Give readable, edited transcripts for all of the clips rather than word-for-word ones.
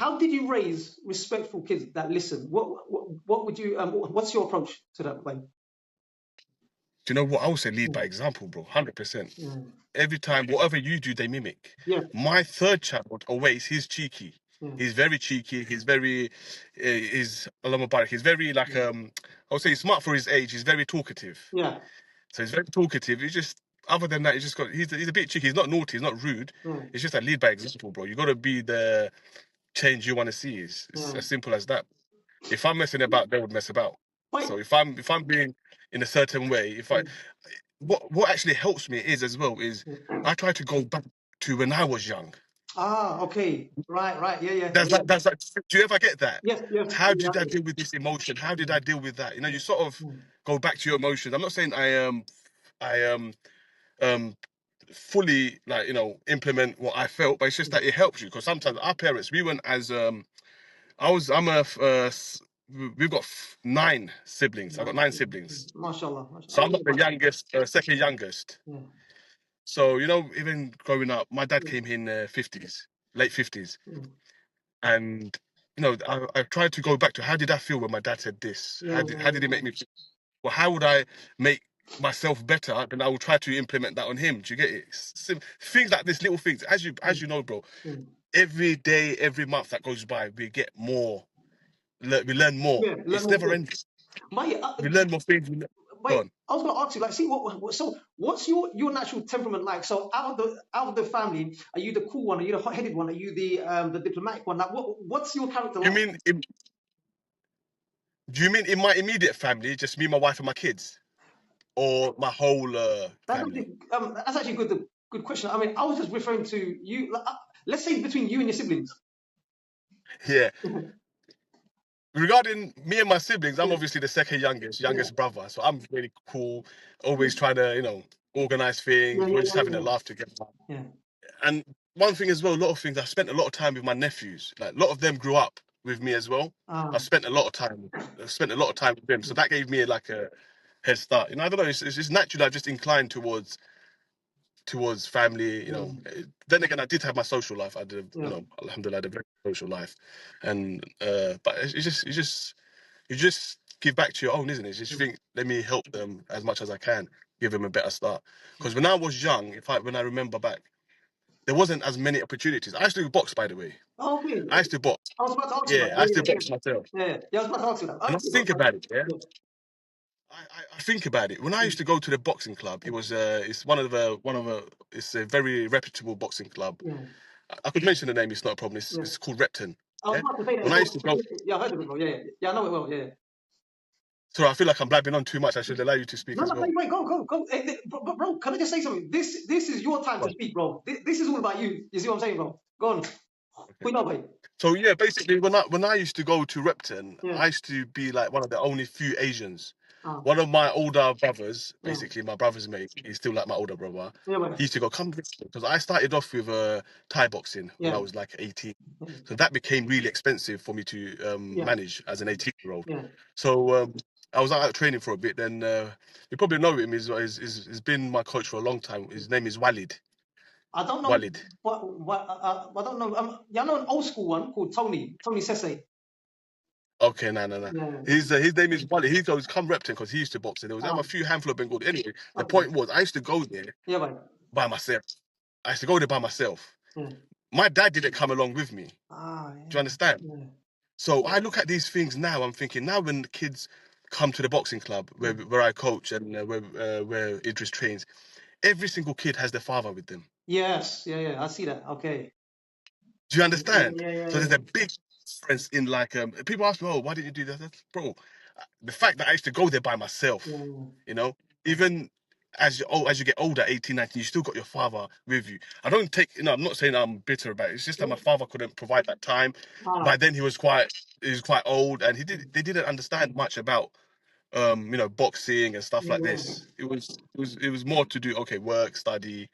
how did you raise respectful kids that listen? What would you what's your approach to that, Wayne? Do you know what? I would say lead by example, bro. 100%. Every time, whatever you do, they mimic. Yeah. My third child, Always, he's cheeky. He's very cheeky. He's very, he's very like I would say he's smart for his age. He's very talkative. Yeah. So he's very talkative. He's just, other than that, he's a bit cheeky. He's not naughty. He's not rude. It's just a lead by example, bro. You got to be the change you want to see. It's as simple as that. If I'm messing about, they would mess about. So if I'm being in a certain way, what actually helps me is I try to go back to when I was young. Ah, okay. Right. Yeah. That's like, do you ever get that? Yes. How did I deal with this emotion? How did I deal with that? You know, you sort of go back to your emotions. I'm not saying I fully, like, you know, implement what I felt, but it's just that it helps you, because sometimes our parents, we weren't as we've got 9 siblings. I've got 9 siblings. Mashallah. So I'm not the youngest, second youngest. So, you know, even growing up, my dad came in '50s, late '50s. And, you know, I tried to go back to, how did I feel when my dad said this? How did it make me feel? Well, how would I make myself better? Then I will try to implement that on him. Do you get it? Things like this, little things. As you know, bro, every day, every month that goes by, we get more. We learn more. It's never ending. We learn more things. I was going to ask you, like, see, so what's your natural temperament like? So out of the family, are you the cool one? Are you the hot-headed one? Are you the diplomatic one? Like, what's your character like? Do you mean in my immediate family, just me, my wife, and my kids, or my whole family? That's actually a good question. I mean, I was just referring to you. Let's say between you and your siblings. Yeah. Regarding me and my siblings, I'm obviously the second youngest brother. So I'm really cool, always trying to, you know, organize things. We're just having a laugh together. Yeah. And one thing as well, a lot of things, I spent a lot of time with my nephews. Like, a lot of them grew up with me as well. I spent a lot of time with them. So that gave me like a head start. You know, I don't know, it's just naturally I've just inclined towards family, you know. Then again, I did have my social life. I did, you know, alhamdulillah, I had a very social life. And but you just give back to your own, isn't it? You just think, let me help them as much as I can, give them a better start. Because when I was young, when I remember back, there wasn't as many opportunities. I used to box, by the way. Oh, really? I used to box. I was about to ask you that. I used to box myself. Yeah, I was about to ask you that. And I think about it, I think about it. When I used to go to the boxing club, it was it's it's a very reputable boxing club. I could mention the name; it's not a problem. It's called Repton. I was about to say that. When I used to go, I heard of it, bro. Yeah, I know it well. Yeah. So I feel like I'm blabbing on too much. I should allow you to speak as well. Wait, go. Hey, bro, can I just say something? This is your time to speak, bro. This is all about you. You see what I'm saying, bro? Go on. Okay. So yeah, basically, when I used to go to Repton, I used to be like one of the only few Asians. One of my older brothers, basically my brother's mate, he's still like my older brother. He used to go, come, because I started off with Thai boxing when I was like 18. So that became really expensive for me to manage as an 18-year-old. So I was out training for a bit. Then you probably know him. He's been my coach for a long time. His name is Walid. I don't know. Walid. I don't know. I know an old school one called Tony Sese. Okay, no. Yeah. His name is Wally. He goes, come Repton, because he used to box. And there was a few handful of Bengal. Anyway, the point was, I used to go there by myself. I used to go there by myself. My dad didn't come along with me. Do you understand? So I look at these things now, I'm thinking, now when the kids come to the boxing club where I coach and where Idris trains, every single kid has their father with them. Yes, I see that. Okay. Do you understand? So there's a big difference in, like, people ask me, oh, why didn't you do that? That's, bro, the fact that I used to go there by myself, you know, even as you get older, 18, 19, you still got your father with you. I'm not saying I'm bitter about it. It's just that my father couldn't provide that time. By then he was quite old, and they didn't understand much about you know, boxing and stuff like this. It was more to do, okay, work, study.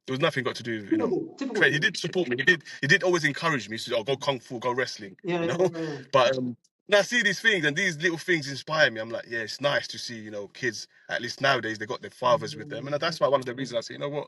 There was nothing got to do, you know. He did support me. He did always encourage me to go kung fu, go wrestling. You know. But when I see these things and these little things inspire me, I'm like, yeah, it's nice to see, you know, kids, at least nowadays, they got their fathers with them. And that's why one of the reasons I say, you know what,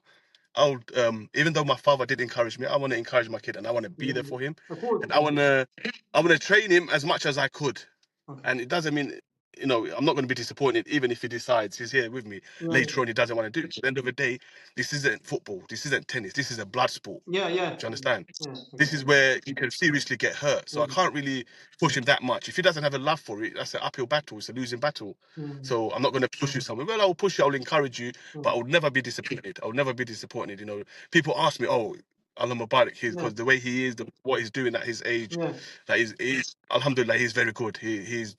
even though my father did encourage me, I want to encourage my kid, and I want to be there for him, Of course. and I want to train him as much as I could. Okay. And it doesn't mean, I'm not going to be disappointed even if he decides he's here with me later on. He doesn't want to do it. At the end of the day, this isn't football. This isn't tennis. This is a blood sport. Yeah. Do you understand? Yeah. This is where you can seriously get hurt. So I can't really push him that much. If he doesn't have a love for it, that's an uphill battle. It's a losing battle. So I'm not going to push you somewhere. Well, I'll push you. I'll encourage you, but I'll never be disappointed. I'll never be disappointed. People ask me, "Oh, Allah Mubarak," because the way he is, what he's doing at his age, that he's alhamdulillah, he's very good. He's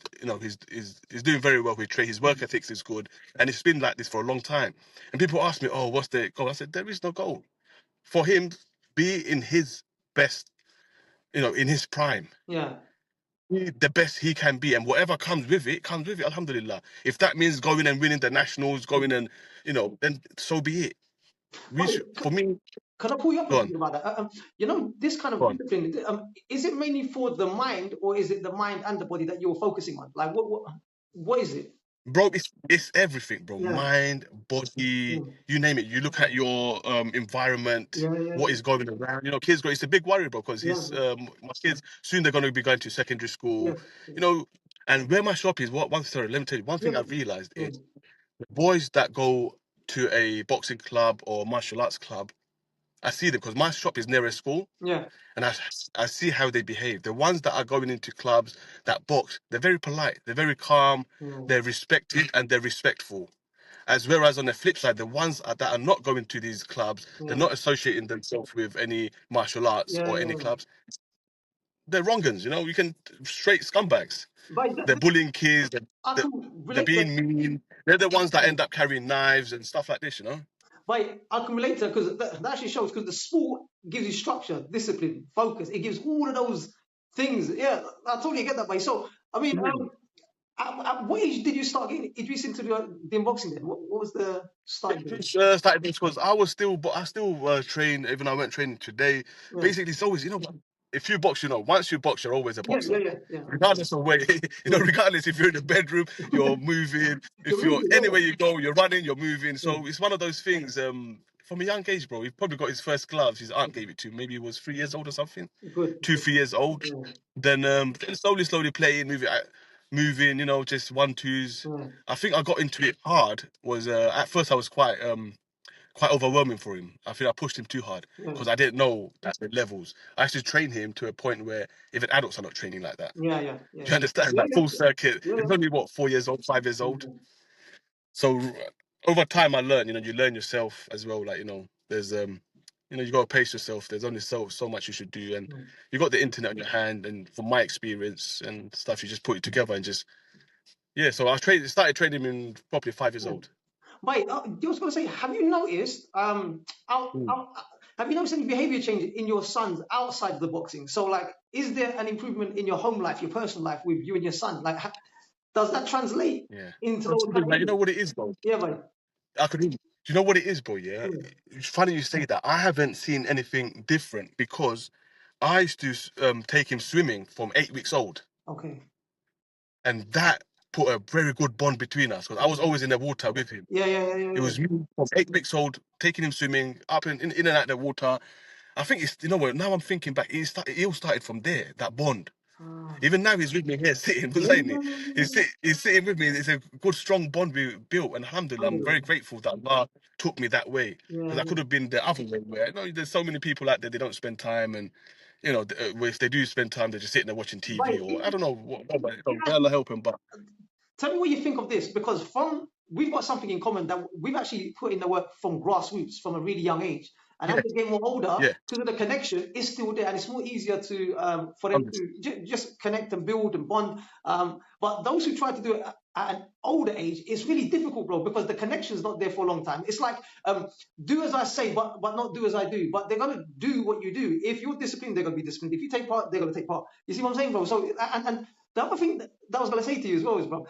doing very well with trade. His work ethics is good, and it's been like this for a long time. And people ask me, "Oh, what's the goal?" I said, "There is no goal for him. Be in his best, in his prime. Yeah. Be the best he can be, and whatever comes with it, alhamdulillah. If that means going and winning the nationals, going and, then so be it. For me, can I pull you up a go little on. bit about that? This kind of Go on. discipline, is it mainly for the mind, or is it the mind and the body that you're focusing on? Like, what is it? Bro, it's everything, bro. Yeah. Mind, body, you name it. You look at your environment, what is going around. Kids it's a big worry, bro, because my kids soon they're going to be going to secondary school. And where my shop is, let me tell you, one thing I've realized is the boys that go to a boxing club or martial arts club, I see them because my shop is near a school. Yeah. And I see how they behave. The ones that are going into clubs that box, they're very polite, they're very calm, they're respected, and they're respectful. Whereas on the flip side, the ones that are not going to these clubs, they're not associating themselves with any martial arts or any clubs. They're wrongans, you can straight scumbags. They're bullying kids, they're being mean. They're the ones that end up carrying knives and stuff like this, But I can relate to that because that actually shows, because the sport gives you structure, discipline, focus. It gives all of those things. Yeah, I totally get that, mate. So, I mean, at what age did you start getting introduced into the unboxing then? What was the starting point? Started this because I still train, even I went training today. Basically, it's always, if you box, once you box, you're always a boxer. Yeah. Regardless of where, regardless if you're in the bedroom, you're moving. If you're anywhere you go, you're running, you're moving. So it's one of those things. From a young age, bro, he probably got his first gloves. His aunt gave it to him. Maybe he was 3 years old or something. Good. 2-3 years old. Then slowly playing, moving, just 1-2s. I think I got into it hard. Was at first I was quite overwhelming for him. I think I pushed him too hard because I didn't know that's the levels. I actually trained him to a point where even adults are not training like that. Yeah. Do you understand? Like full circuit. It's only 4 years old, 5 years old. So over time I learned, you learn yourself as well. Like, there's you got to pace yourself. There's only so much you should do, and you got the internet on your hand. And from my experience and stuff, you just put it together and just So I started training him in probably 5 years old. But I was going to say, have you noticed have you noticed any behavior change in your sons outside of the boxing? So, like, is there an improvement in your home life, your personal life with you and your son? Like, does that translate into those kind of you know what it is, bro? Yeah, buddy. Do you know what it is, bro? Yeah, it's funny you say that. I haven't seen anything different because I used to take him swimming from 8 weeks old. Okay. And that put a very good bond between us because I was always in the water with him. Yeah. It was me from 8 weeks old, taking him swimming, up in and out the water. I think it's, what, now I'm thinking back, it all started from there, that bond. Even now he's with me here sitting, he's sitting with me. It's a good, strong bond we built, and alhamdulillah, I'm very grateful that Allah took me that way, because I could have been the other way where, there's so many people out there, they don't spend time, and if they do spend time, they're just sitting there watching TV, or I don't know what, Allah help him. But tell me what you think of this, because we've got something in common, that we've actually put in the work from grassroots from a really young age. And as they get more older, because of the connection is still there, and it's more easier to for them to just connect and build and bond. But those who try to do it at an older age, it's really difficult, bro, because the connection is not there for a long time. It's like, do as I say, but not do as I do. But they're gonna do what you do. If you're disciplined, they're gonna be disciplined. If you take part, they're gonna take part. You see what I'm saying, bro? So and the other thing that I was gonna say to you as well is, bro,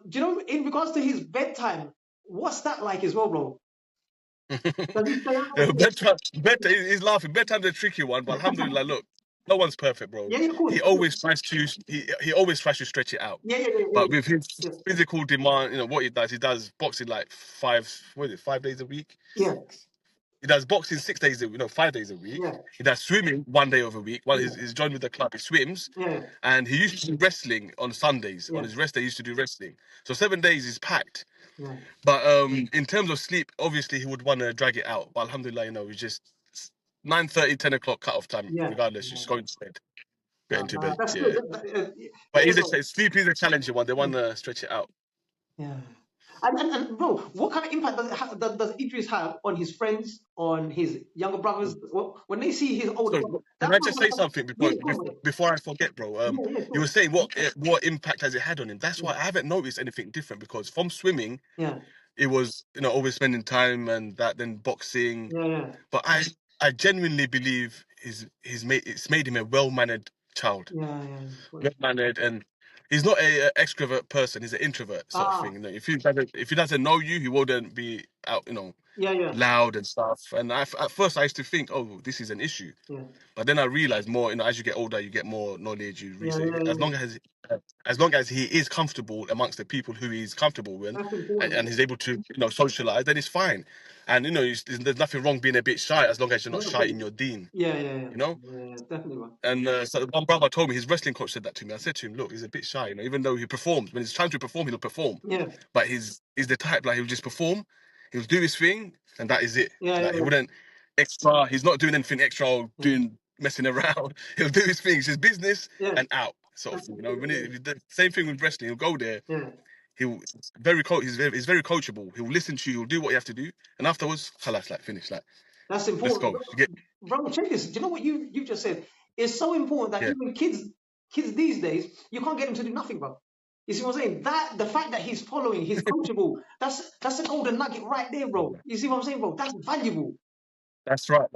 do you know, in regards to his bedtime, what's that like as well, bro? bedtime, he's laughing. Bedtime's a tricky one, but alhamdulillah, look, no one's perfect, bro. Yeah, of course. He always tries to stretch it out. But with his physical demand, what he does boxing like 5 days a week. Yeah. He does boxing 6 days, 5 days a week. Yeah. He does swimming 1 day of a week. Well, he's joined with the club. He swims, Yeah. and he used to do wrestling on Sundays. Yeah. On his rest day, he used to do wrestling. So 7 days is packed. Yeah. But in terms of sleep, obviously he would want to drag it out. But alhamdulillah, we just 9:30, 10 o'clock cut off time. Yeah. Regardless, just going to bed, get into bed. That's Yeah. good. But Yeah, sleep is a challenging one. They want to stretch it out. yeah. And bro, what kind of impact does Idris have on his friends, on his younger brothers? When they see his older So brother, can that I must just have say something yeah, go on, before I forget, bro? yeah, yeah, You were sure. saying what impact has it had on him? That's Yeah, why I haven't noticed anything different, because from swimming yeah, it was always spending time, and that, then boxing. yeah, yeah, But I genuinely believe it's made him a well-mannered child, yeah, yeah. well-mannered, and he's not a extrovert person. He's an introvert sort of Ah, thing. If he doesn't know you, he wouldn't be out, yeah, yeah, loud and stuff. And at first I used to think, oh, this is an issue. yeah, But then I realized more, as you get older, you get more knowledge, you yeah, research. yeah, yeah. As long as he is comfortable amongst the people who he's comfortable with, That's and, important. and he's able to, socialize, then it's fine. And there's nothing wrong being a bit shy, as long as you're not shy in your deen, Yeah, yeah, yeah, you know. yeah, definitely, man. And so one brother told me, his wrestling coach said that to me. I said to him, look, he's a bit shy, even though he performs. When it's time to perform, he'll perform. Yeah, But he's the type, like, he'll just perform, he'll do his thing, and that is it. yeah, yeah, Like, he wouldn't he's not doing anything extra or messing around. He'll do his thing, it's his business, yeah, and out, sort of thing. Same thing with wrestling, he'll go there, yeah. he's very coachable. He'll listen to you, he'll do what you have to do, and afterwards, halas, like, finish, like, That's let's important. go. You get, Bro, check this. Do you know what you just said? It's so important that yeah. even kids these days, you can't get them to do nothing, bro. You see what I'm saying? The fact that he's following, he's coachable, that's a golden nugget right there, bro. You see what I'm saying, bro? That's valuable. That's right.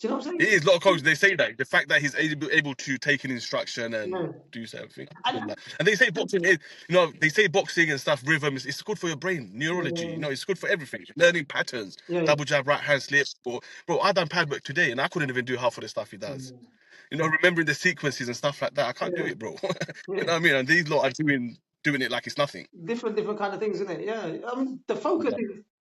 Do you know what I'm It saying? is. A lot of coaches, they say that the fact that he's able to take an instruction Yeah. and do something, And and they say boxing is, they say boxing and stuff, rhythm it's good for your brain, neurology. It's good for everything, learning patterns, yeah, yeah, double jab, right hand slip. Bro, I done pad work today, and I couldn't even do half of the stuff he does. Remembering the sequences and stuff like that, I can't do yeah, it, bro. yeah. You know what I mean? And these lot are doing it like it's nothing. Different kind of things, isn't it? Yeah. The focus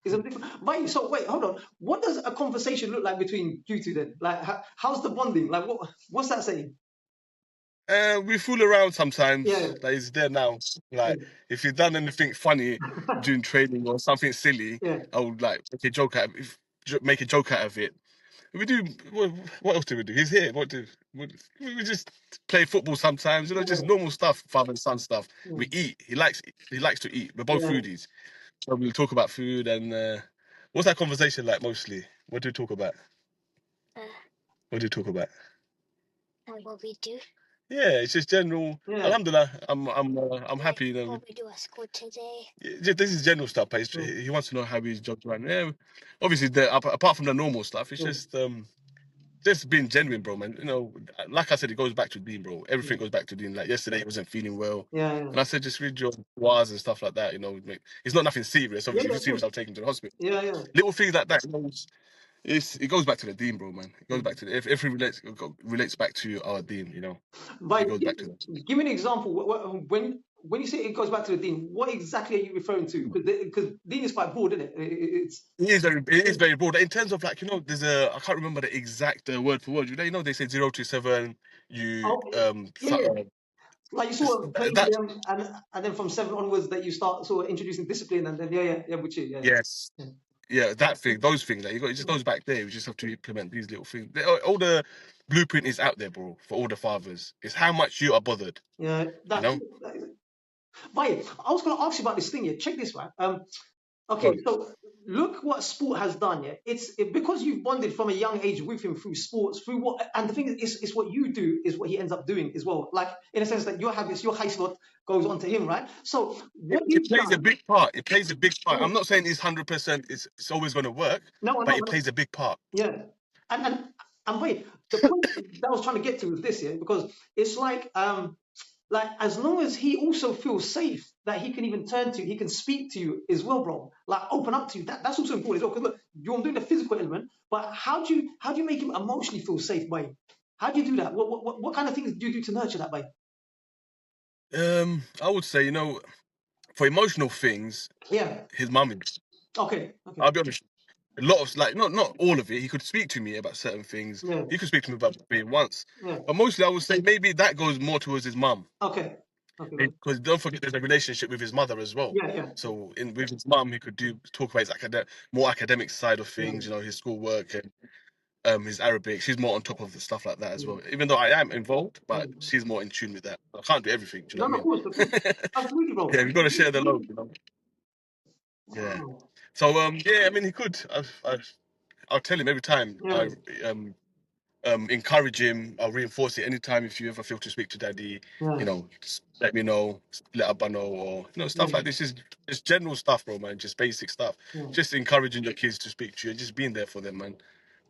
is a different. Wait, so wait, hold on. What does a conversation look like between you two then? Like, how's the bonding? Like, what's that saying? We fool around sometimes. Yeah, Like, it's there now. yeah, Like, if you've done anything funny during training or something silly, yeah, I would like make a joke out of it. We do. What else do we do? He's here. We just play football sometimes? Just normal stuff, father and son stuff. We eat. He likes to eat. We're both yeah. foodies, so we'll talk about food. And what's that conversation like mostly? What do we talk about? What do you talk about? What we do. Yeah, it's just general. Yeah. Alhamdulillah, I'm happy. What we do at school today. This is general stuff, but he wants to know how his job's run. Yeah, obviously, apart from the normal stuff, it's just being genuine, bro, man. Like I said, it goes back to Dean, bro. Everything goes back to Dean. Like yesterday, he wasn't feeling well, Yeah, and I said, just read your wars and stuff like that. It's not nothing serious. Obviously, if it's serious, I'll take him to the hospital. Yeah, yeah. Little things like that. It goes back to the Dean, bro, man. It goes back to if it relates back to our Dean, But it goes back to that. give me an example. When you say it goes back to the Dean, what exactly are you referring to? Because Dean is quite broad, isn't it? It is very broad in terms of, like, there's I can't remember the exact word for word. They say 0 to 7. You yeah. Like you sort of play with that them, and then from 7 onwards that you start sort of introducing discipline, and then yeah, which is yes. Yeah, those things. Like, it just goes back there. We just have to implement these little things. All the blueprint is out there, bro, for all the fathers. It's how much you are bothered. Yeah, that is. But I was going to ask you about this thing here. Check this, right? Okay, so look what sport has done. Yeah, it's because you've bonded from a young age with him through sports, and the thing is, it's what you do is what he ends up doing as well. Like, in a sense that your habits, your high slot goes on to him, right? So it plays a big part. It plays a big part. I'm not saying it's 100%. It's always going to work. But it plays a big part. Yeah, and wait, the point that I was trying to get to was this, yeah, because it's like as long as he also feels safe that he can even turn to, he can speak to you as well, bro. Like, open up to you. That's also important as well. Because look, you're doing the physical element, but how do you make him emotionally feel safe, by? How do you do that? What kind of things do you do to nurture that, by? I would say, for emotional things, yeah, his mum is. Okay. I'll be honest. a lot of like not all of it. He could speak to me about certain things. Yeah. He could speak to me about being once. Yeah. But mostly I would say maybe that goes more towards his mum. Okay. Okay. Because don't forget there's a relationship with his mother as well. Yeah. Yeah. So with his mum, he could talk about his more academic side of things, Yeah. his schoolwork and his Arabic. She's more on top of the stuff like that as Yeah. well. Even though I am involved, but Yeah. she's more in tune with that. I can't do everything, do you know No, what of I course. mean? Absolutely, bro. Yeah, we've got to share the load, Yeah. Wow. So yeah, I mean he could. I'll tell him every time. Yeah. I encourage him. I'll reinforce it anytime. If you ever feel to speak to daddy, Yeah. just let me know, let Abba know, or stuff Yeah. like this. Is just general stuff, bro, man. Just basic stuff. Yeah. Just encouraging your kids to speak to you and just being there for them, man.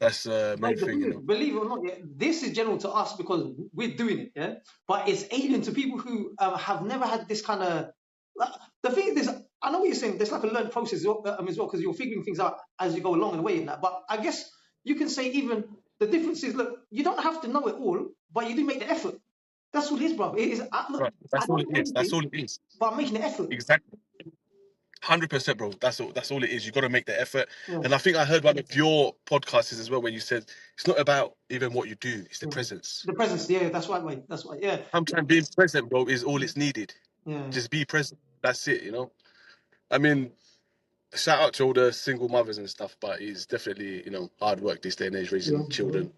That's the main But the thing, thing is, believe it or not, yeah, this is general to us because we're doing it, yeah. But it's alien to people who have never had this kind of. The thing is, I know what you're saying. There's like a learned process as well because you're figuring things out as you go along in a way in that. But I guess you can say even the difference is, look, you don't have to know it all, but you do make the effort. That's what it is, bro. It is. Look, That's I all don't it know is. That's everything, all it is. but I'm making the effort. Exactly. 100%, bro. That's all it is. You got to make the effort. Yeah. And I think I heard one of your podcasts as well when you said it's not about even what you do, it's the presence. The presence, yeah, that's right, mate. That's right, yeah. Sometimes being present, bro, is all it's needed. Yeah. Just be present. That's it, I mean, shout out to all the single mothers and stuff, but it's definitely, hard work this day and age raising children.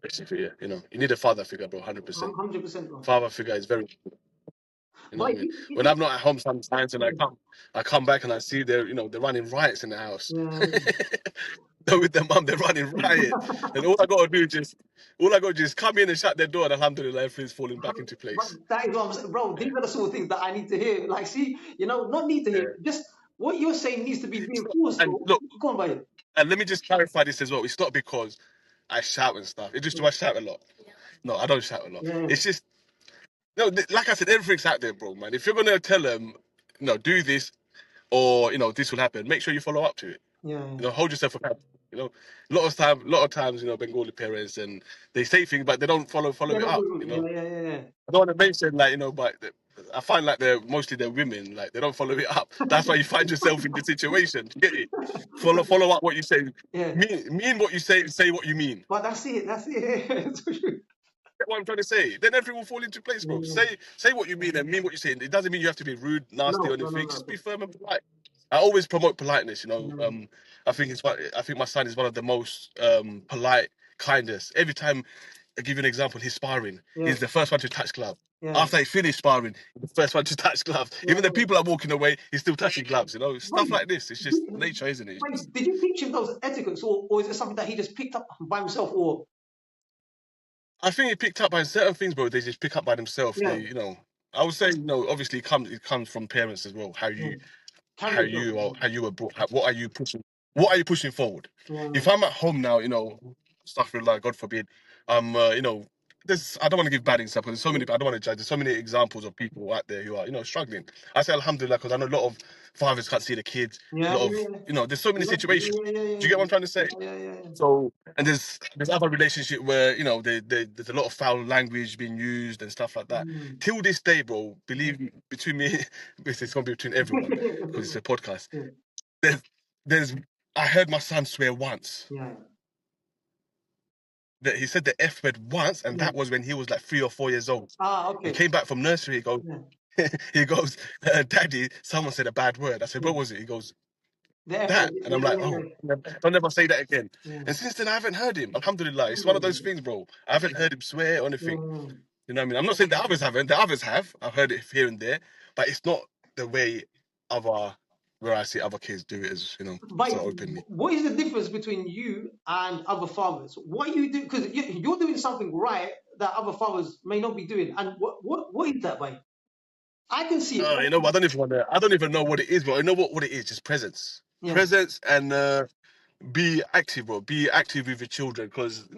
Especially, you need a father figure, bro, 100%. 100%, bro. Father figure is very important. What I mean? When I'm not at home sometimes and I come back and I see they're running riots in the house. With their mum, they're running riot. And all I gotta do is just come in and shut their door and alhamdulillah everything's falling back into place. But that is what I'm saying, bro. These are the sort of things that I need to hear. Like, see, not need to hear. Just what you're saying needs to be reinforced. And look, go on, buddy. And let me just clarify this as well. It's not because I shout and stuff. It's just do I shout a lot? No, I don't shout a lot. It's just like I said, everything's out there, bro, man. If you're gonna tell them, do this or this will happen, make sure you follow up to it. Hold yourself accountable. A lot of times, Bengali parents and they say things, but they don't follow it up. I don't want to mention but I find like they're women, like they don't follow it up. That's why you find yourself in this situation. Get it? Follow up what you say. Mean what you say what you mean. But that's it. Get what I'm trying to say? Then everything will fall into place, bro. Say what you mean and mean what you say. It doesn't mean you have to be rude, nasty, or anything. Just be firm and polite. I always promote politeness. I think my son is one of the most polite, kindest. Every time I give you an example, he's sparring. He's the first one to touch gloves. After he finished sparring, he's the first one to touch gloves. Even the people are walking away, he's still touching gloves. Stuff like this. It's just nature, isn't it? Did you teach him those etiquettes, or is it something that he just picked up by himself, or? I think he picked up by certain things, bro. They just pick up by themselves. They, I would say, obviously, it comes from parents as well. How you were brought. What are you pushing? What are you pushing forward? If I'm at home now, stuff like God forbid, I don't want to give bad examples. There's so many. I don't want to judge. There's so many examples of people out there who are, struggling. I say alhamdulillah because I know a lot of fathers can't see the kids. A lot of, there's so many situations. Do you get what I'm trying to say? So, and there's other relationship where there's a lot of foul language being used and stuff like that. Till this day, bro, believe me, between me, it's gonna be between everyone because it's a podcast. There's I heard my son swear once. That he said the F word once, and that was when he was like 3 or 4 years old. He came back from nursery. He goes, Daddy, someone said a bad word. I said, what was it? He goes, that. And I'm like, oh, don't ever say that again. And since then, I haven't heard him. Alhamdulillah. It's one of those things, bro. I haven't heard him swear or anything. You know what I mean? I'm not saying the others haven't. The others have. I've heard it here and there. But it's not the way where I see other kids do it as, so openly. What is the difference between you and other fathers? What you do, because you're doing something right that other fathers may not be doing. And what is that, mate? I can see it. I don't even know what it is, but I know what it is. Just presence. Presence and be active, bro. Be active with your children, because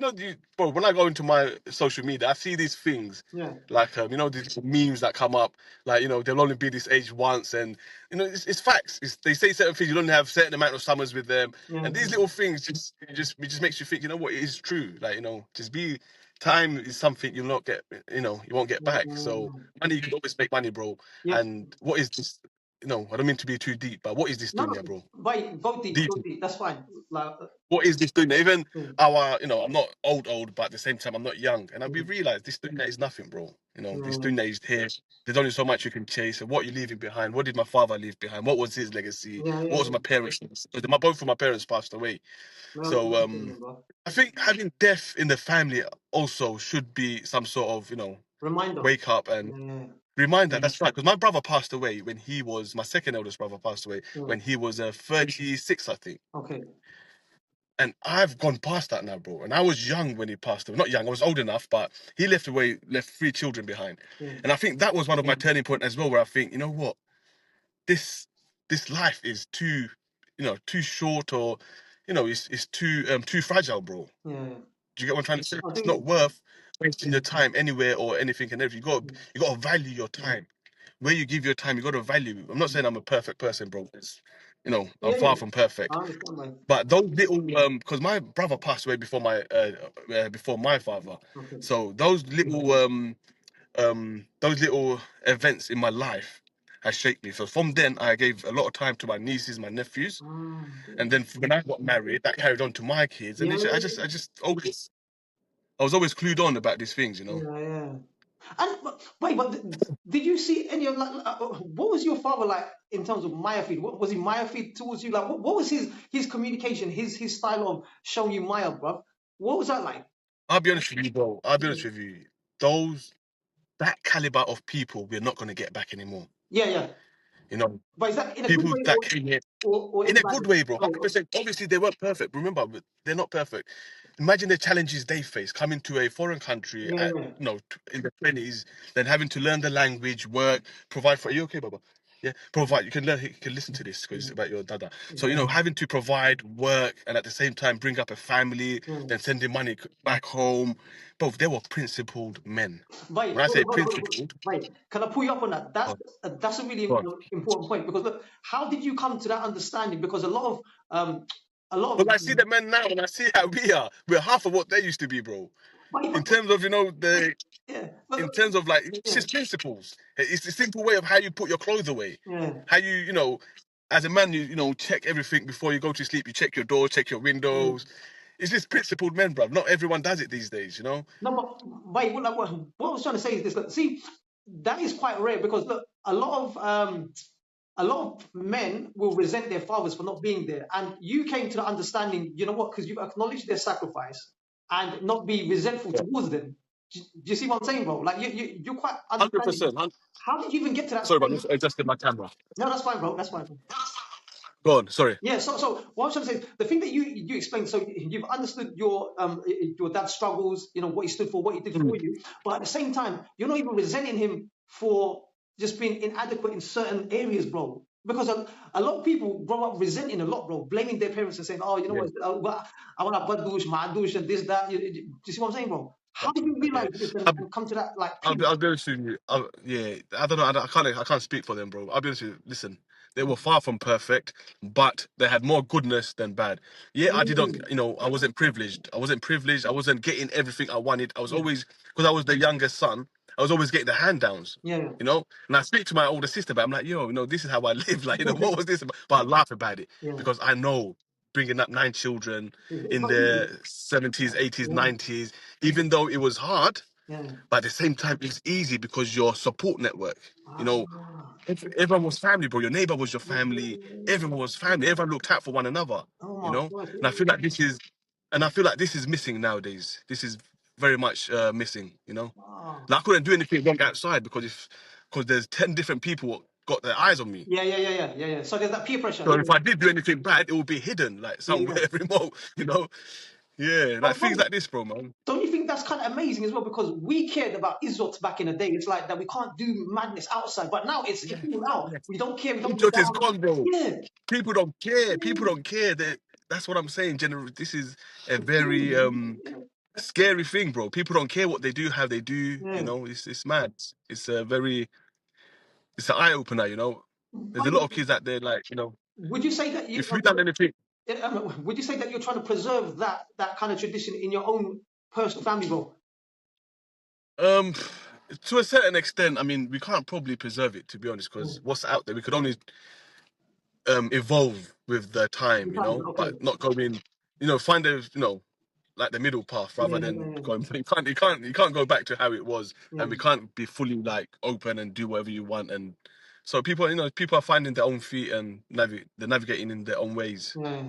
bro. When I go into my social media, I see these things, like these memes that come up, like they'll only be this age once, and it's facts. They say certain things. You don't have certain amount of summers with them, and these little things just makes you think. What, it is true. Like just be. Time is something you'll not get. You won't get back. So money, you can always make money, bro. And what is this? I don't mean to be too deep, but what is this dunya, bro? Wait, go deep, that's fine. Like, what is this dunya? Even our, I'm not old, but at the same time, I'm not young. And we realize this dunya is nothing, bro. This dunya is here. There's only so much you can chase. And what you're leaving behind, what did my father leave behind? What was his legacy? What was my parents? Because both of my parents passed away. So I think having death in the family also should be some sort of, reminder. Wake up and reminder. That's right. Because my brother passed away when he was, my second eldest brother passed away when he was 36, I think. Okay. And I've gone past that now, bro. And I was young when he passed away. Not young, I was old enough, but he left 3 children behind. And I think that was one of my turning point as well, where I think, you know what, this life is too short, or it's too fragile, bro. Do you get what I'm trying to say? It's not worth wasting your time anywhere or anything and everything. You got to value your time. Where you give your time, you got to value. I'm not saying I'm a perfect person, bro. I'm far from perfect. But those little, because my brother passed away before my father. So those little events in my life has shaped me. So from then, I gave a lot of time to my nieces, my nephews, and then when I got married, that carried on to my kids. And I was always clued on about these things, And wait, but did you see any of what was your father like in terms of Maya feed? What was he Maya feed towards you? Like, what was his communication, his style of showing you Maya, bro? What was that like? I'll be honest with you, bro. That caliber of people, we're not going to get back anymore. Yeah. But is that in a people good way that came here or in a good way, bro? 100%. Obviously, they weren't perfect. Remember, but they're not perfect. Imagine the challenges they face coming to a foreign country in the 20s, then having to learn the language, work, provide for. Are you okay, Baba? Yeah, provide. You can listen to this because it's about your dada. So having to provide, work, and at the same time bring up a family, then sending money back home. Both they were principled men. When I say principled, can I pull you up on that? That's a really important point, because look, how did you come to that understanding? Because a lot of But I see the men now, and I see how we are. We're half of what they used to be, bro. In terms of in terms of it's just principles. It's the simple way of how you put your clothes away. How you as a man, you check everything before you go to sleep. You check your door, check your windows. It's just principled men, bro. Not everyone does it these days, No, but wait, what I was trying to say is this. Look, see, that is quite rare, because look, a lot of men will resent their fathers for not being there, and you came to the understanding. You know what? Because you acknowledge their sacrifice and not be resentful towards them. Do you see what I'm saying, bro? Like you're quite understanding. 100%. How did you even get to that? Sorry, but I adjusted my camera. No, that's fine, bro. That's fine. Go on, sorry. Yeah, so what I'm trying to say, the thing that you explained, so you've understood your dad's struggles, what he stood for, what he did for you, but at the same time, you're not even resenting him for just being inadequate in certain areas, bro. Because a lot of people grow up resenting a lot, bro, blaming their parents and saying, oh, you know what, I want a bad douche, my douche, and this, that. Do you see what I'm saying, bro? How did you realize this and come to that, I'll be honest with you. I don't know. I can't speak for them, bro. I'll be honest with you. Listen, they were far from perfect, but they had more goodness than bad. Yeah, I didn't. I wasn't privileged. I wasn't getting everything I wanted. I was always, because I was the youngest son, I was always getting the hand downs. And I speak to my older sister, but I'm like, this is how I live. Like, what was this about? But I laugh about it because I know, bringing up 9 children in their 70s, 80s, 90s, even though it was hard, but at the same time, it's easy because your support network, everyone was family, bro. Your neighbor was your family. Everyone was family. Everyone looked out for one another, And I feel like this is missing nowadays. This is very much missing, Like, I couldn't do anything wrong outside because there's 10 different people got their eyes on me. Yeah. So there's that peer pressure. So if I did do anything bad, it would be hidden, like somewhere remote, Yeah, like things like this, bro, man. Don't you think that's kind of amazing as well? Because we cared about Izzot back in the day. It's like that we can't do madness outside, but now it's all out. We don't care. We don't Izzot is gone, bro. Yeah. People don't care. People don't care. That's what I'm saying. Generally, this is a very scary thing, bro. People don't care what they do, how they do. It's mad. It's an eye opener. There's a lot of kids out there, like, Would you say that if you've done anything? Would you say that you're trying to preserve that kind of tradition in your own personal family, bro? to a certain extent, I mean, we can't probably preserve it, to be honest, because what's out there, we could only evolve with the time, you know, Okay. but not go in, you know, find a, you know, like the middle path rather than going. You can't go back to how it was, and we can't be fully like open and do whatever you want. And so people, you know, people are finding their own feet and they're navigating in their own ways. Yeah.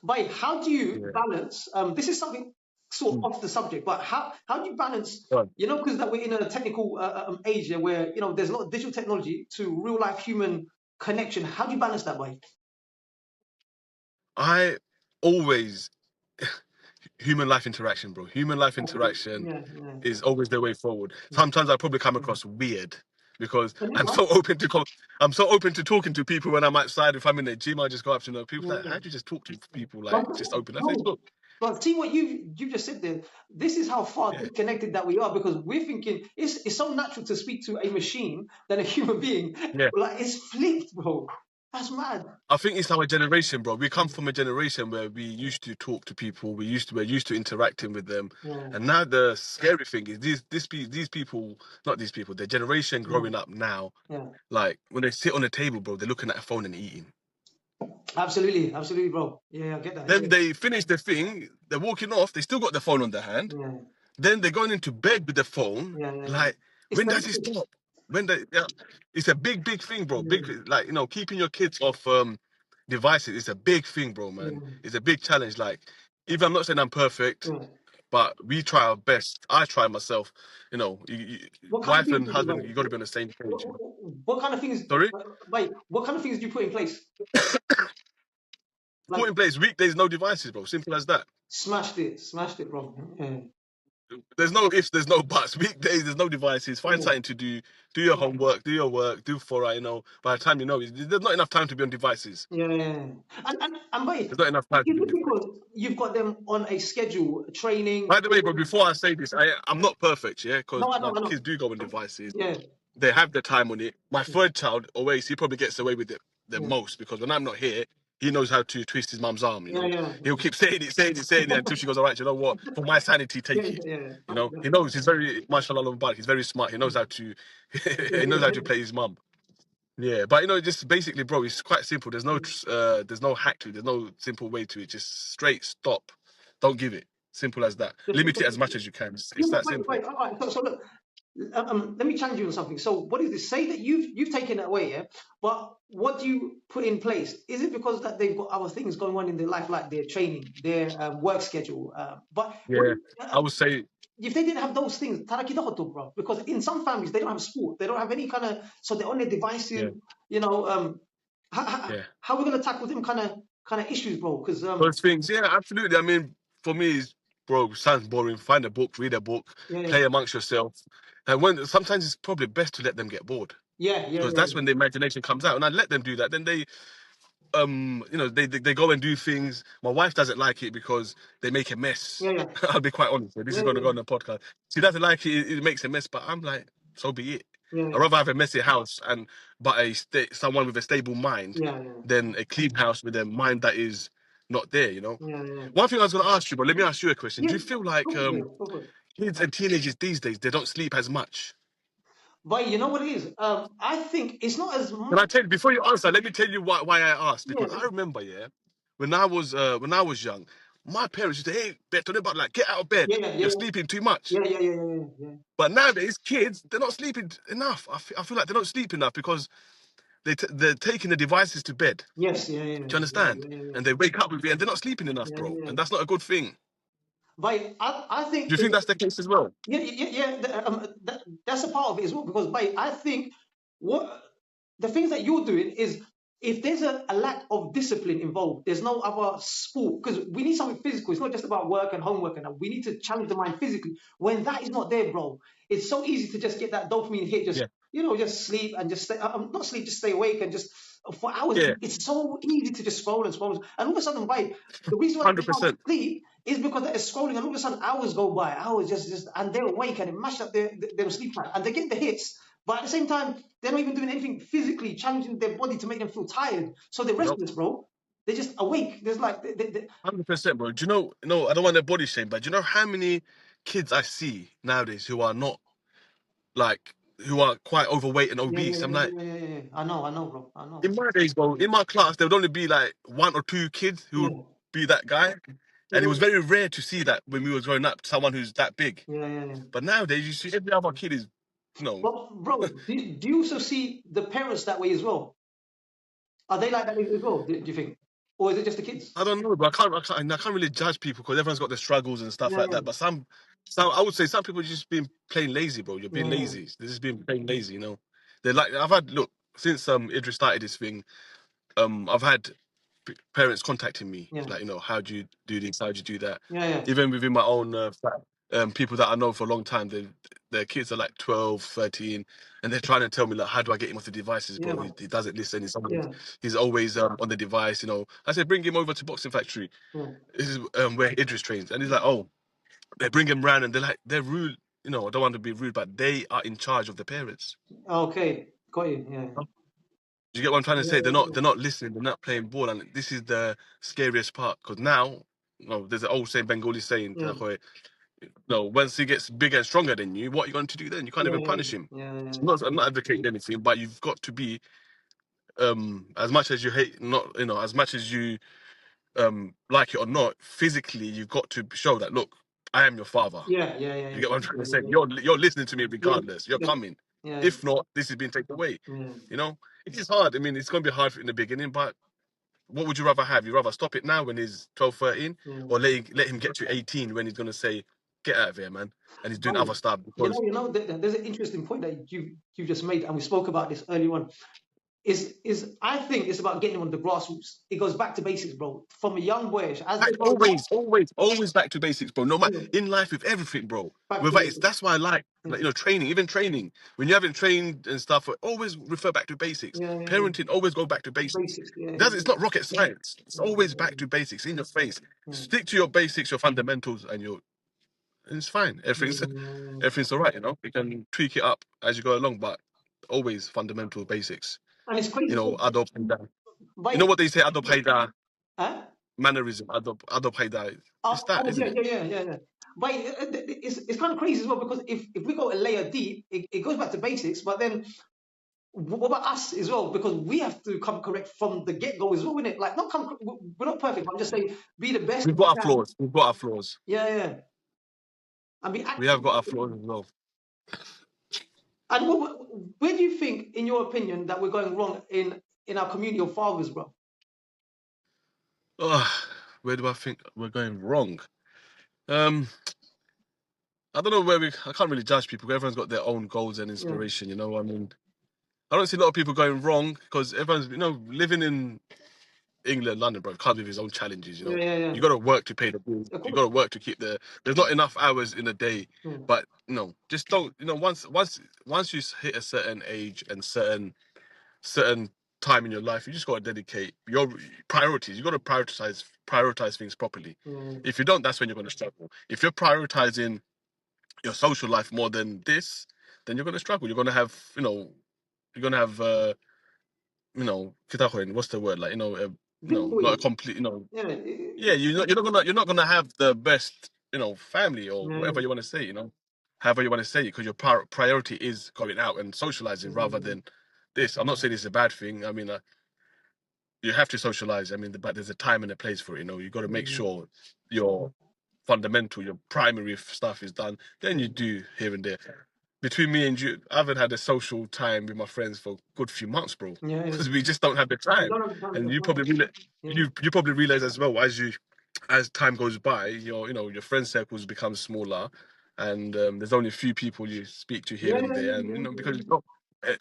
But how do you balance? This is something sort of off the subject, but how do you balance? You know, because that we're in a technical age here where, you know, there's a lot of digital technology to real life human connection. How do you balance that way? I always human life interaction, bro. Human life interaction is always the way forward. Sometimes I probably come across weird because I'm so open to talking to people when I'm outside. If I'm in the gym, I just go up to people like, how do you just talk to people like just open? I think, look. But see what you just said there. This is how far disconnected that we are, because we're thinking it's so natural to speak to a machine than a human being. Like, it's flipped, bro. That's mad. I think it's our generation, bro. We come from a generation where we used to talk to people. We're used to interacting with them. And now the scary thing is these people, not these people, the generation growing up now, like when they sit on the table, bro, they're looking at a phone and eating. Absolutely, bro. Yeah, I get that. Then they finish the thing, they're walking off, they still got the phone on their hand. Then they're going into bed with the phone. Like, when does it stop? It's a big thing, bro. Big, like, you know, keeping your kids off devices is a big thing, bro, man. It's a big challenge. Like, even I'm not saying I'm perfect, but we try our best. I try myself. You know, wife and husband, you got to be on the same page. What kind of things? Sorry? Wait, what kind of things do you put in place? Put in place weekdays, no devices, bro. Simple as that. Smashed it, bro. There's no ifs, there's no buts. Weekdays, there's no devices. Find something to do. Do your homework, do your work, do for, you know. By the time you know, there's not enough time to be on devices. And wait, there's not enough time to be on devices. Because you've got them on a schedule, training. By the way, but before I say this, I'm not perfect, yeah, because my kids do go on devices. They have the time on it. My third child, always, he probably gets away with it the most, because when I'm not here, he knows how to twist his mum's arm, you know. He'll keep saying it until she goes, all right, you know what? For my sanity, take it. You know, he knows, he's very, mashallah, he's very smart. He knows how to, play his mum. Yeah, but you know, just basically, bro, it's quite simple. There's no hack to it. There's no simple way to it. Just straight stop. Don't give it. Simple as that. Limit it as much as you can. It's that simple. All right. So look, let me challenge you on something. So what is this? Say that you've taken it away, yeah. But what do you put in place? Is it because that they've got other things going on in their life, like their training, their work schedule? I would say, if they didn't have those things, bro, because in some families they don't have sport, they don't have any kind of, so they're on their devices. You know, how are we gonna tackle them kind of issues, bro? Because those things, absolutely. I mean, for me, bro, sounds boring. Find a book, read a book, play amongst yourself, and sometimes it's probably best to let them get bored. Because that's when the imagination comes out, and I let them do that. Then they, you know, they go and do things. My wife doesn't like it because they make a mess. I'll be quite honest. This is going to go on the podcast. She doesn't like it. It makes a mess, but I'm like, so be it. I'd rather have a messy house but someone with a stable mind than a clean house with a mind that is not there, you know? One thing I was going to ask you, but let me ask you a question. Do you feel like kids and teenagers these days, they don't sleep as much? But you know what it is? I think it's not as much. Can I tell you, before you answer, let me tell you why I asked. Because I remember, when I was young, my parents used to, hey, Beto, about like, get out of bed. You're sleeping too much. But nowadays, kids, they're not sleeping enough. I feel like they don't sleep enough because they're taking the devices to bed. Do you understand? And they wake up with it and they're not sleeping enough, bro. And that's not a good thing. But I think. Do you think that's the case as well? That's a part of it as well. Because, I think the things that you're doing is, if there's a lack of discipline involved, there's no other sport, because we need something physical. It's not just about work and homework, and we need to challenge the mind physically. When that is not there, bro, it's so easy to just get that dopamine hit, just sleep and just stay, not sleep, just stay awake and just for hours. It's so easy to just scroll and scroll, and all of a sudden, the reason why they can't sleep is because they're scrolling, and all of a sudden hours go by, and they're awake and it mashes up their sleep time, and they get the hits. But at the same time, they're not even doing anything physically challenging their body to make them feel tired. So they're restless, bro. They're just awake. There's like 100%, bro. Do you know? No, I don't want to body shame, but do you know how many kids I see nowadays who are not like who are quite overweight and obese. I'm like, yeah. I know, bro. I know. in my days, bro, in my class, there would only be like 1 or 2 kids who would be that guy. And it was very rare to see that when we were growing up, someone who's that big. Yeah. But nowadays, you see every other kid is, But bro, do you also see the parents that way as well? Are they like that as well? Do you think, or is it just the kids? I don't know, but I can't really judge people because everyone's got their struggles and stuff Yeah, like that. But some, I would say some people just being plain lazy, bro. You're being yeah, lazy. They're just being plain lazy, you know. They're like, I've had, look, since Idris started this thing, I've had parents contacting me, yeah, like, you know, how do you do this? How do you do that? yeah. Even within my own flat, people that I know for a long time, their kids are like 12, 13, and they're trying to tell me, like, how do I get him off the devices, Yeah, bro? He doesn't listen. yeah, He's always on the device, you know. I said, bring him over to Boxing Factory. yeah. This is where Idris trains. And he's like, oh, they bring him round and they're rude. You know, I don't want to be rude, but they are in charge of the parents. Okay, got you. Yeah. Do you get what I'm trying to say? Yeah, They're not listening. They're not playing ball, and this is the scariest part. Because now, you know, there's an old saying, Bengali saying, yeah, no, once he gets bigger and stronger than you, what are you going to do then? You can't even punish him. yeah. I'm not advocating anything, but you've got to be, as much as you hate, not, you know, as much as you like it or not, physically, you've got to show that, look, I am your father. Yeah. You get what I'm trying to say? You're listening to me regardless. You're coming. Yeah. If not, this is being taken away. Yeah. You know, it is hard. I mean, it's going to be hard in the beginning, but what would you rather have? You rather stop it now when he's 12, 13, or let him get to 18 when he's going to say, get out of here, man, and he's doing other stuff. Because there's an interesting point that you just made, and we spoke about this early on. Is I think it's about getting them on the grassroots. It goes back to basics, bro. From a young boy, always back to basics, bro. No matter in life with everything, bro. That's why I like you know, training. Even training, when you haven't trained and stuff, always refer back to basics. Parenting, always go back to basics. It's not rocket science. It's always back to basics in your face. Stick to your basics, your fundamentals, and it's fine. Everything's all right. You know, you can tweak it up as you go along, but always fundamental basics. And it's crazy. You know, adopt and you know what they say, adopt haida. Mannerism, adopt haida. It's that, isn't it? Yeah. But it's kind of crazy as well, because if we go a layer deep, it goes back to basics. But then, what about us as well? Because we have to come correct from the get go as well, innit? Like, we're not perfect. But I'm just saying, be the best. We've got our flaws. Yeah. I mean, we have got our flaws as well. And where do you think, in your opinion, that we're going wrong in our community of fathers, bro? Where do I think we're going wrong? I don't know I can't really judge people. Everyone's got their own goals and inspiration, you know. I mean, I don't see a lot of people going wrong because everyone's, you know, living in England, London, bro, comes with his own challenges, you know. Yeah. You got to work to pay the bills. You got to work to keep there's not enough hours in a day. But, you know, just don't, you know, once you hit a certain age and certain time in your life, you just got to dedicate your priorities. You got to prioritize things properly. If you don't, that's when you're going to struggle. If you're prioritizing your social life more than this, then you're going to struggle. You're going to have, you know, you know, what's the word? Like, you know, not a complete, you know. Yeah, you're not gonna have the best, you know, family or whatever you want to say, you know, however you want to say it, because your priority is going out and socializing rather than this. I'm not saying it's a bad thing. I mean, you have to socialize. I mean, but there's a time and a place for it. You know, you got to make sure your fundamental, your primary stuff is done. Then you do here and there. Between me and you, I haven't had a social time with my friends for a good few months, bro. Because we just don't have the time. And you probably realize as well, as time goes by, your friend circles become smaller, and there's only a few people you speak to here and there, and you know, because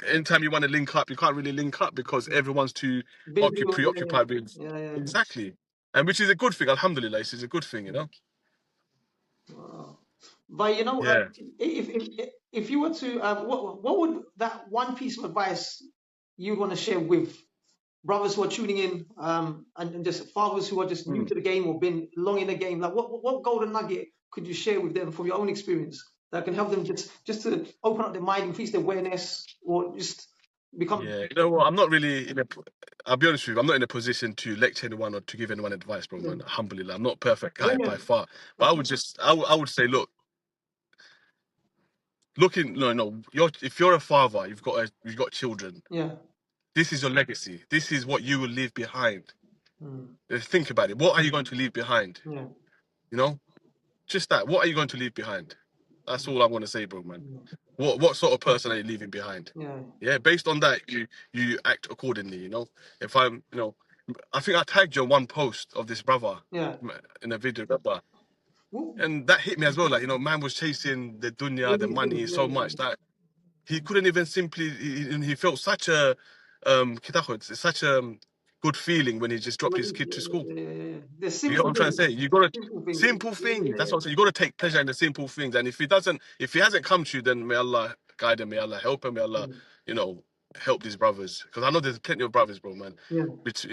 anytime you want to link up, you can't really link up because everyone's too preoccupied with exactly, and which is a good thing. Alhamdulillah, it's a good thing, you know. But you know, if you were to, what would that one piece of advice you'd want to share with brothers who are tuning in, and just fathers who are just new to the game or been long in the game? Like, what golden nugget could you share with them from your own experience that can help them just to open up their mind, increase their awareness, or just become? Yeah, you know what? I'm not really I'll be honest with you. I'm not in a position to lecture anyone or to give anyone advice, bro. Man, alhamdulillah, I'm not a perfect guy by far. But I would say, look, if you're a father, you've got children. Yeah. This is your legacy. This is what you will leave behind. Think about it. What are you going to leave behind? Yeah. You know, just that. What are you going to leave behind? That's all I want to say, bro, man. What sort of person are you leaving behind? Yeah. Based on that, you act accordingly. You know, if I'm, I think I tagged you on one post of this brother. Yeah. In a video, brother. And that hit me as well. Like, man was chasing the dunya, the money so much that he couldn't even simply. He felt such a such a good feeling when he just dropped his kid to school. You know what I'm trying to say? You got to simple things. That's what I'm saying. You got to take pleasure in the simple things. And if he hasn't come to you, then may Allah guide him, may Allah help him, may Allah, help these brothers. Because I know there's plenty of brothers, bro, man. Which